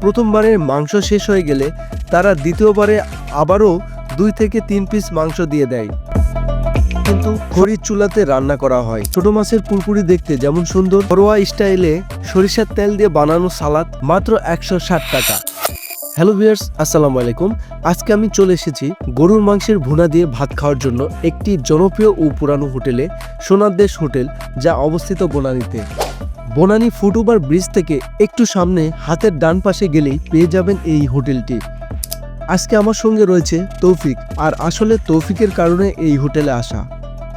প্রথমবারে মাংস শেষ হয়ে গেলে তারা দ্বিতীয়বারে আবারও 2 থেকে 3 পিস মাংস দিয়ে দেয়, কিন্তু খড়ির চুলাতে রান্না করা হয়। ছোট মাছের পুরপুরি দেখতে যেমন সুন্দর, ঘরোয়া স্টাইলে সরিষার তেল দিয়ে বানানো সালাদ মাত্র 160 টাকা। হ্যালো ভিউয়ার্স, আসসালামু আলাইকুম। আজকে আমি চলে এসেছি গরুর মাংসের ভুনা দিয়ে ভাত খাওয়ার জন্য একটি জনপ্রিয় ও পুরানো হোটেলে, সোনার দেশ হোটেল, যা অবস্থিত বনানীতে। বনানী ফুটওভার ব্রিজ থেকে একটু সামনে হাতের ডান পাশে গেলেই পেয়ে যাবেন এই হোটেলটি। আজকে আমার সঙ্গে রয়েছে তৌফিক, আর আসলে তৌফিকের কারণে এই হোটেলে আসা।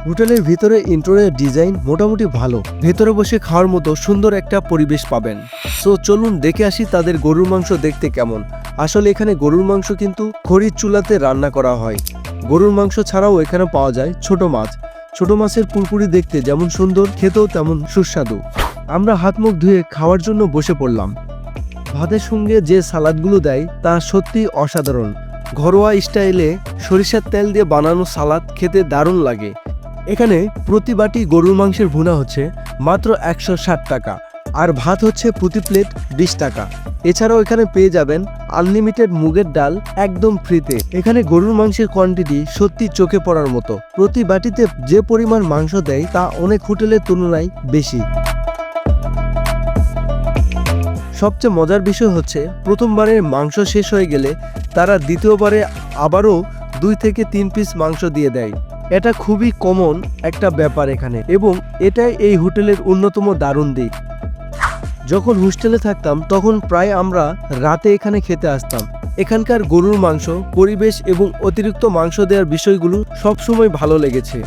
হোটেলের ভিতরে ইন্টেরিয়র ডিজাইন মোটামুটি ভালো, ভেতরে বসে খাওয়ার মতো সুন্দর একটা পরিবেশ পাবেন। সো চলুন দেখে আসি তাদের গরুর মাংস দেখতে কেমন। আসলে এখানে গরুর মাংস কিন্তু খড়ির চুলাতে রান্না করা হয়। গরুর মাংস ছাড়াও এখানে পাওয়া যায় ছোট মাছ। ছোট মাছের পুরপুরি দেখতে যেমন সুন্দর, খেতেও তেমন সুস্বাদু। আমরা হাত মুখ ধুয়ে খাওয়ার জন্য বসে পড়লাম। ভাতের সঙ্গে যে সালাদগুলো দেয় তা সত্যি অসাধারণ। ঘরোয়া স্টাইলে সরিষার তেল দিয়ে বানানো সালাদ খেতে দারুণ লাগে। এখানে প্রতি বাটি গরুর মাংসের ভুনা হচ্ছে মাত্র 160 টাকা, আর ভাত হচ্ছে প্রতি প্লেট 20 টাকা। এছাড়াও এখানে পেয়ে যাবেন আনলিমিটেড মুগের ডাল একদম ফ্রিতে। এখানে গরুর মাংসের কোয়ান্টিটি সত্যি চোখে পড়ার মতো। প্রতি বাটিতে যে পরিমাণ মাংস দেয় তা অনেক হোটেলের তুলনায় বেশি। সবচেয়ে মজার বিষয় হচ্ছে প্রথমবারের মাংস শেষ হয়ে গেলে তারা দ্বিতীয়বারে আবারও 2 থেকে 3 পিস মাংস দিয়ে দেয়। এটা খুবই কমন একটা ব্যাপার এখানে, এবং এটাই এই হোটেলের অন্যতম দারুণ দিক। যখন হোস্টেলে থাকতাম তখন প্রায় আমরা রাতে এখানে খেতে আসতাম। এখানকার গরুর মাংস, পরিবেশ এবং অতিরিক্ত মাংস দেওয়ার বিষয়গুলো সবসময় ভালো লেগেছে।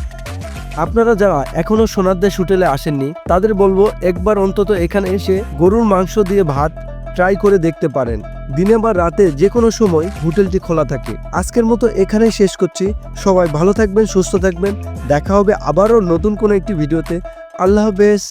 আপনারা যারা এখনো সোনার দেশ হোটেলে আসেননি তাদের বলবো একবার অন্তত এখানে এসে গরুর মাংস দিয়ে ভাত ট্রাই করে দেখতে পারেন। দিনে বা রাতে যে কোনো সময় হোটেলটি খোলা থাকে। আজকের মতো এখানেই শেষ করছি। সবাই ভালো থাকবেন, সুস্থ থাকবেন। দেখা হবে আবারও নতুন কোনো একটি ভিডিওতে। আল্লাহ হাফেজ।